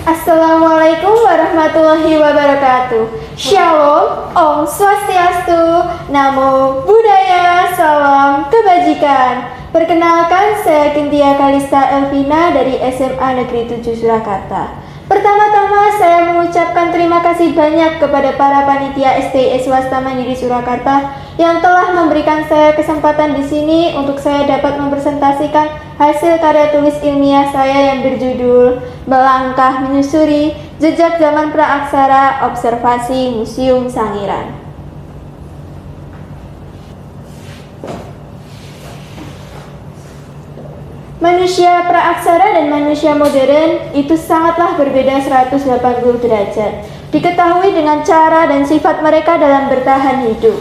Assalamualaikum warahmatullahi wabarakatuh. Shalom, Om Swastiastu, Namo Buddhaya, Salam Kebajikan. Perkenalkan, saya Kintia Kalista Elvina dari SMA Negeri 7 Surakarta. Pertama-tama saya mengucapkan terima kasih banyak kepada para panitia STI Swasta Mandiri Surakarta yang telah memberikan saya kesempatan di sini untuk saya dapat mempresentasikan hasil karya tulis ilmiah saya yang berjudul Melangkah Menyusuri Jejak Zaman Praaksara Observasi Museum Sangiran. Manusia praaksara dan manusia modern itu sangatlah berbeda 180 derajat. Diketahui dengan cara dan sifat mereka dalam bertahan hidup.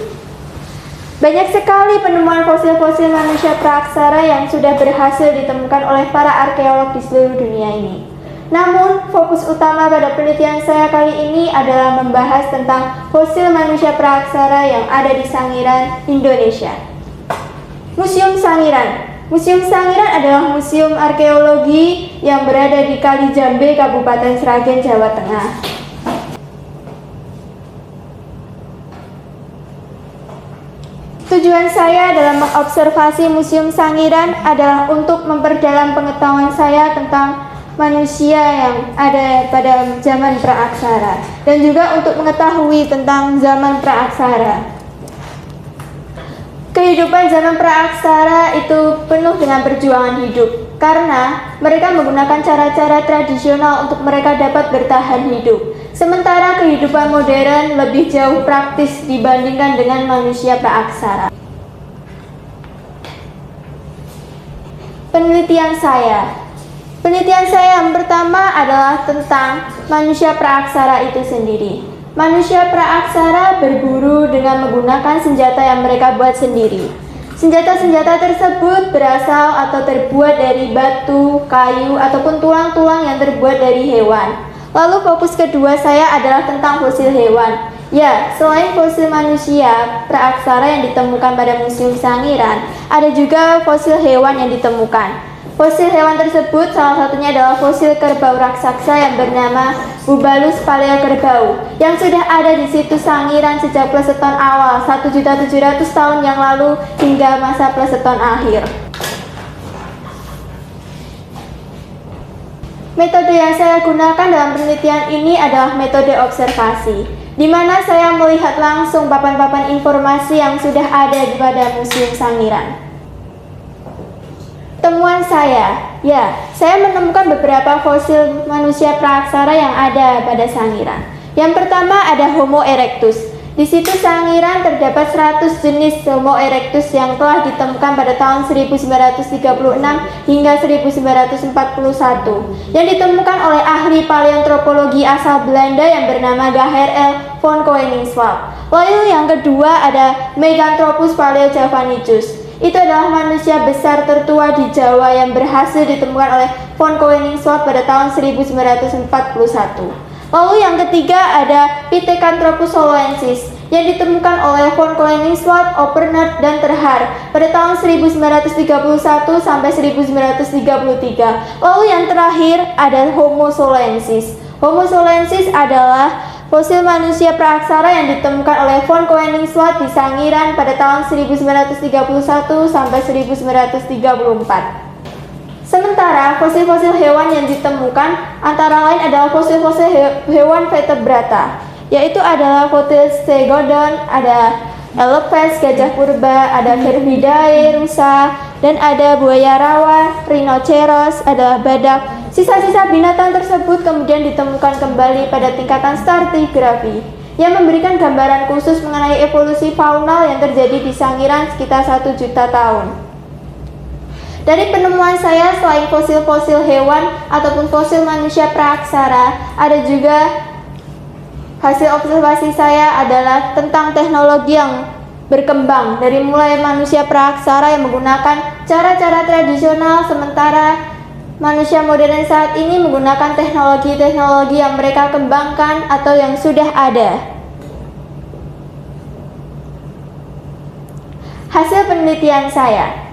Banyak sekali penemuan fosil-fosil manusia praaksara yang sudah berhasil ditemukan oleh para arkeolog di seluruh dunia ini. Namun, fokus utama pada penelitian saya kali ini adalah membahas tentang fosil manusia praaksara yang ada di Sangiran, Indonesia. Museum Sangiran. Museum Sangiran adalah museum arkeologi yang berada di Kali Jambe, Kabupaten Sragen, Jawa Tengah. Tujuan saya dalam mengobservasi Museum Sangiran adalah untuk memperdalam pengetahuan saya tentang manusia yang ada pada zaman praaksara dan juga untuk mengetahui tentang zaman praaksara. Kehidupan zaman praaksara itu penuh dengan perjuangan hidup karena mereka menggunakan cara-cara tradisional untuk mereka dapat bertahan hidup. Sementara kehidupan modern lebih jauh praktis dibandingkan dengan manusia praaksara. Penelitian saya yang pertama adalah tentang manusia praaksara itu sendiri. Manusia praaksara berburu dengan menggunakan senjata yang mereka buat sendiri. Senjata-senjata tersebut berasal atau terbuat dari batu, kayu, ataupun tulang-tulang yang terbuat dari hewan. Lalu fokus kedua saya adalah tentang fosil hewan. Ya, selain fosil manusia praaksara yang ditemukan pada Museum Sangiran, ada juga fosil hewan yang ditemukan. Fosil hewan tersebut salah satunya adalah fosil kerbau raksasa yang bernama Bubalus paleokerbau yang sudah ada di situs Sangiran sejak Pleseton awal 1.700.000 tahun yang lalu hingga masa Pleseton akhir. Metode yang saya gunakan dalam penelitian ini adalah metode observasi, di mana saya melihat langsung papan-papan informasi yang sudah ada di pada Museum Sangiran. Temuan saya menemukan beberapa fosil manusia praaksara yang ada pada Sangiran. Yang pertama ada Homo erectus. Di situs Sangiran terdapat 100 jenis Homo erectus yang telah ditemukan pada tahun 1936 hingga 1941 yang ditemukan oleh ahli paleontropologi asal Belanda yang bernama Geher L. von Koenigswald. Lalu yang kedua ada Meganthropus paleojavanicus. Itu adalah manusia besar tertua di Jawa yang berhasil ditemukan oleh von Koenigswald pada tahun 1941. Lalu yang ketiga ada Pithecanthropus soloensis yang ditemukan oleh von Koenigswald, Opernert, dan Terhar pada tahun 1931 sampai 1933. Lalu yang terakhir ada Homo soloensis. Homo soloensis adalah fosil manusia praaksara yang ditemukan oleh von Koenigswald di Sangiran pada tahun 1931 sampai 1934. Sementara fosil-fosil hewan yang ditemukan antara lain adalah fosil-fosil hewan vertebrata, yaitu adalah fosil Stegodon, ada Elephas, gajah purba, ada Cervidae, rusa, dan ada buaya rawa, rhinoceros, adalah badak. Sisa-sisa binatang tersebut kemudian ditemukan kembali pada tingkatan stratigrafi yang memberikan gambaran khusus mengenai evolusi faunal yang terjadi di Sangiran sekitar 1 juta tahun. Dari penemuan saya, selain fosil-fosil hewan ataupun fosil manusia praaksara, ada juga hasil observasi saya adalah tentang teknologi yang berkembang dari mulai manusia praaksara yang menggunakan cara-cara tradisional, sementara manusia modern saat ini menggunakan teknologi-teknologi yang mereka kembangkan atau yang sudah ada. Hasil penelitian saya.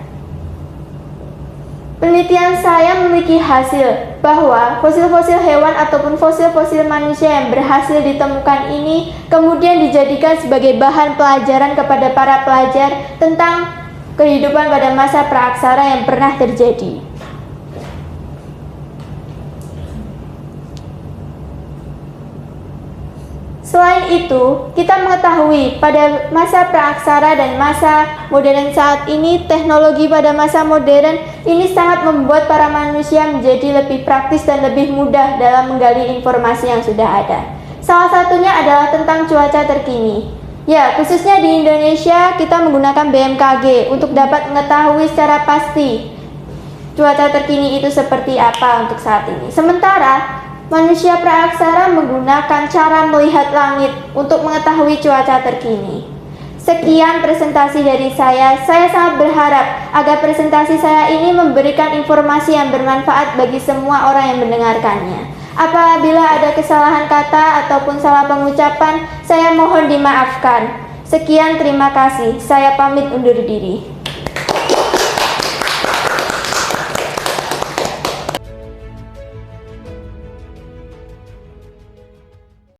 Penelitian saya memiliki hasil bahwa fosil-fosil hewan ataupun fosil-fosil manusia yang berhasil ditemukan ini kemudian dijadikan sebagai bahan pelajaran kepada para pelajar tentang kehidupan pada masa praaksara yang pernah terjadi. Selain itu, kita mengetahui pada masa praaksara dan masa modern saat ini, teknologi pada masa modern ini sangat membuat para manusia menjadi lebih praktis dan lebih mudah dalam menggali informasi yang sudah ada. Salah satunya adalah tentang cuaca terkini. Ya, khususnya di Indonesia kita menggunakan BMKG untuk dapat mengetahui secara pasti cuaca terkini itu seperti apa untuk saat ini. Sementara manusia praaksara menggunakan cara melihat langit untuk mengetahui cuaca terkini. Sekian presentasi dari saya sangat berharap agar presentasi saya ini memberikan informasi yang bermanfaat bagi semua orang yang mendengarkannya. Apabila ada kesalahan kata ataupun salah pengucapan, saya mohon dimaafkan. Sekian, terima kasih. Saya pamit undur diri.